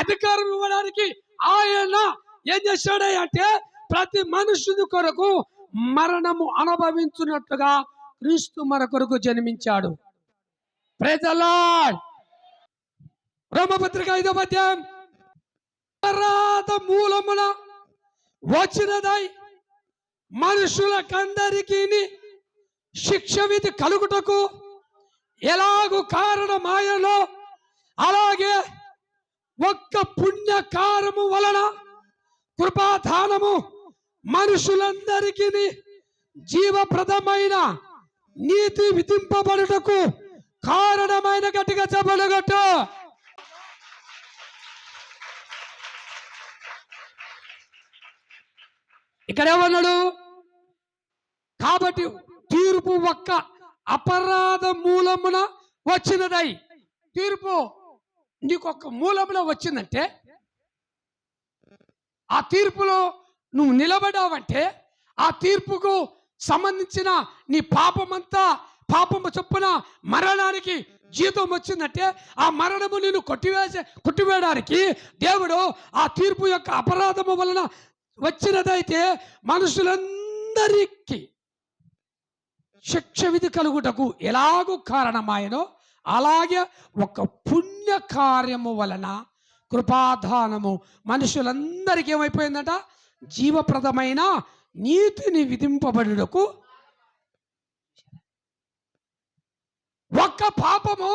అధికారం ఇవ్వడానికి ఆయన ఏం చేశాడు అంటే ప్రతి మనుషుని కొరకు మరణము అనుభవించున్నట్లుగా క్రీస్తు మన కొరకు జన్మించాడు. Praise the Lord. రోమపత్రిక 5వ అధ్యాయం అపరాధ మూలమున వచ్చినదై మనుషులకందరికీ శిక్ష విధి కలుగుటకు ఎలాగూ కారణమాయనో అలాగే ఒక్క పుణ్యకారము వలన కృపాదానము మనుషులందరికీ జీవప్రదమైన నీతి విధింపబడుటకు కారణమైన. గట్టిగా చెప్పగట్టు. ఇక్కడ ఏమన్నాడు? కాబట్టి తీర్పు ఒక్క అపరాధ మూలమున వచ్చినదై. తీర్పు నీకొక్క మూలమున వచ్చిందంటే ఆ తీర్పులో నువ్వు నిలబడావంటే ఆ తీర్పుకు సంబంధించిన నీ పాపము చొప్పున మరణానికి జీతం వచ్చిందంటే ఆ మరణము నేను కొట్టివేయడానికి దేవుడు ఆ తీర్పు యొక్క అపరాధము వలన వచ్చినదైతే మనుషులందరికీ శిక్ష విధి కలుగుటకు ఎలాగూ కారణమాయనో అలాగే ఒక పుణ్య కార్యము వలన కృపాదానము మనుషులందరికీ ఏమైపోయిందట? జీవప్రదమైన నీతిని విధింపబడుటకు. ఒక్క పాపము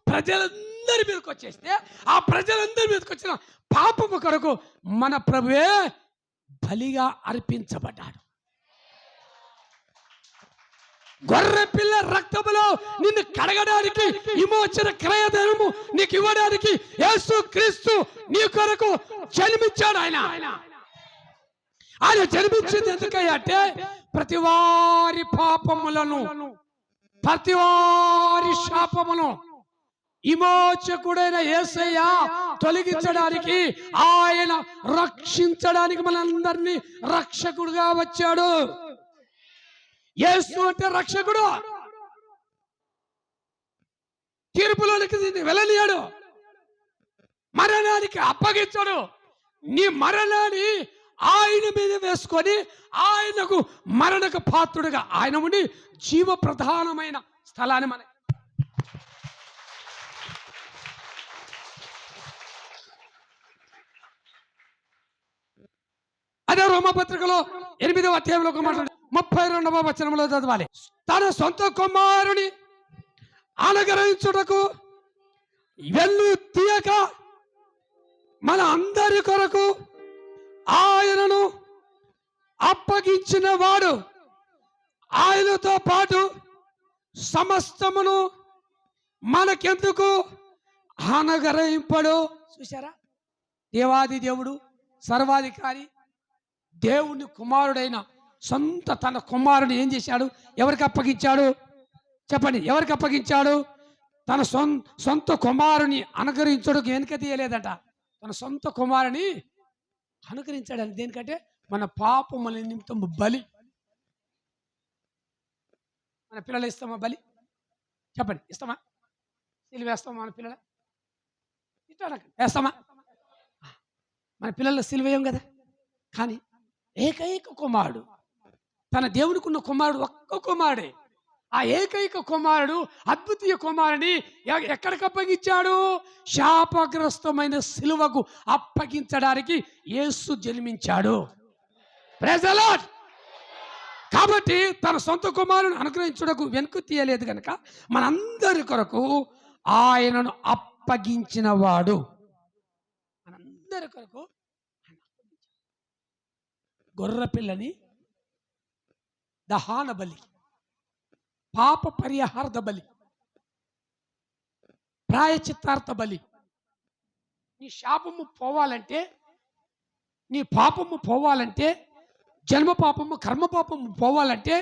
ప్రజలందరి మీదకి వచ్చేస్తే ఆ ప్రజలందరి మీదకి వచ్చిన పాపము కొరకు మన ప్రభువే బలిగా అర్పించబడ్డాడు. గొర్రె పిల్ల రక్తములో నిన్ను కడగడానికి విమోచన క్రయధనము నీకు ఇవ్వడానికి యేసు క్రీస్తు నీ కొరకు జన్మించాడు. ఆయన జన్మించింది ఎందుకంటే ప్రతి వారి పాపములను ప్రతి వారి శాపమును విమోచకుడైన యేసయ్య తొలగించడానికి ఆయన రక్షించడానికి మనందరినీ రక్షకుడుగా వచ్చాడు. యేసు అంటే రక్షకుడు. తీర్పులోనికి వెళ్ళనియాడు, మరణానికి అప్పగించాడు. నీ మరణాన్ని ఆయన మీద వేసుకొని ఆయనకు మరణకు పాత్రుడుగా ఆయన ఉండి జీవ ప్రధానమైన స్థలాన్ని మన అదే రోమపత్రికలో 8వ అధ్యాయంలో ఒక మాట 32వ వచనంలో చదవాలి. తన సొంత కుమారుని అనుగ్రహించుటకు వెన్ను తీయక మన అందరి కొరకు ఆయనను అప్పగించిన వాడు ఆయనతో పాటు సమస్తమును మనకెందుకు అనుగ్రహింపడు. చూసారా? దేవాది దేవుడు సర్వాధికారి దేవుని కుమారుడైన తన కుమారుని ఏం చేశాడు? ఎవరికి అప్పగించాడు? చెప్పండి, ఎవరికి అప్పగించాడు? తన సొంత కుమారుని అనుగ్రహించడానికి వెనుక తీయలేదట. తన సొంత కుమారుని అనుగ్రహించాడు. దేనికంటే మన పాపముల నిమిత్తం బలి. మన పిల్లలు ఇస్తామా బలి? చెప్పండి, ఇస్తామా? సిలువ వేస్తామా? మన పిల్లలు వేస్తామా? మన పిల్లలు సిలువ వేయం కదా. కానీ ఏకైక కుమారుడు, తన దేవునికి ఉన్న కుమారుడు ఒక్క కుమారుడే. ఆ ఏకైక కుమారుడు అద్భుతీయ కుమారుని ఎక్కడికి అప్పగించాడు? శాపగ్రస్తమైన సిలువకు అప్పగించడానికి యేసు జన్మించాడు. Praise the Lord. కాబట్టి తన సొంత కుమారుని అనుగ్రహించుటకు వెనుక తీయలేదు కనుక మనందరి కొరకు ఆయనను అప్పగించిన వాడు. మనందరి కొరకు గొర్రె పిల్లని దహన బలి, పాప పరిహారార్థ బలి, ప్రాయచిత్తార్థ బలి. నీ శాపము పోవాలంటే, నీ పాపము పోవాలంటే, జన్మ పాపము కర్మ పాపము పోవాలంటే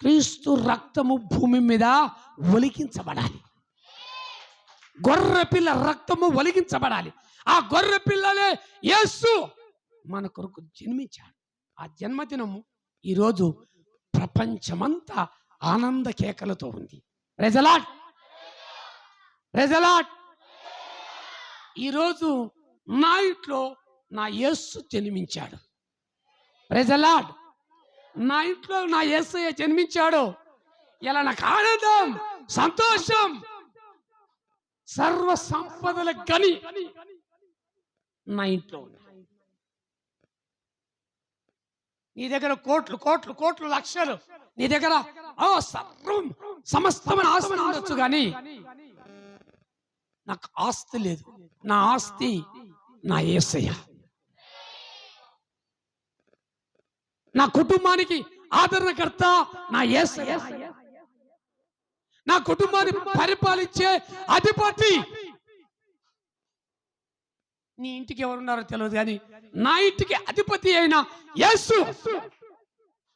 క్రీస్తు రక్తము భూమి మీద ఒలికించబడాలి. గొర్రె పిల్ల రక్తము ఒలికించబడాలి. ఆ గొర్రె పిల్లలే యేసు మన కొరకు జన్మించాడు. ఆ జన్మదినము ఈరోజు ప్రపంచమంతా ఆనంద కేకలతో ఉంది. Praise the Lord. Praise the Lord. ఈరోజు నా ఇంట్లో నా యేసు జన్మించాడు. Praise the Lord. నా ఇంట్లో నా యేసయ్య జన్మించాడు. ఇలా నాకు ఆనందం, సంతోషం, సర్వ సంపదల గని నా ఇంట్లో ఉంది. నీ దగ్గర కోట్లు కోట్లు కోట్లు లక్షలు, నీ దగ్గర సర్వం సమస్తమైన ఆస్తి ఉండొచ్చు, కానీ నాకు ఆస్తి లేదు. నా ఆస్తి నా యేసయ్య. నా కుటుంబానికి ఆదరణకర్త నా యేసయ్య. నా కుటుంబాన్ని పరిపాలించే అధిపతి. నీ ఇంటికి ఎవరున్నారో తెలియదు, కానీ నా ఇంటికి అధిపతి అయిన యేసు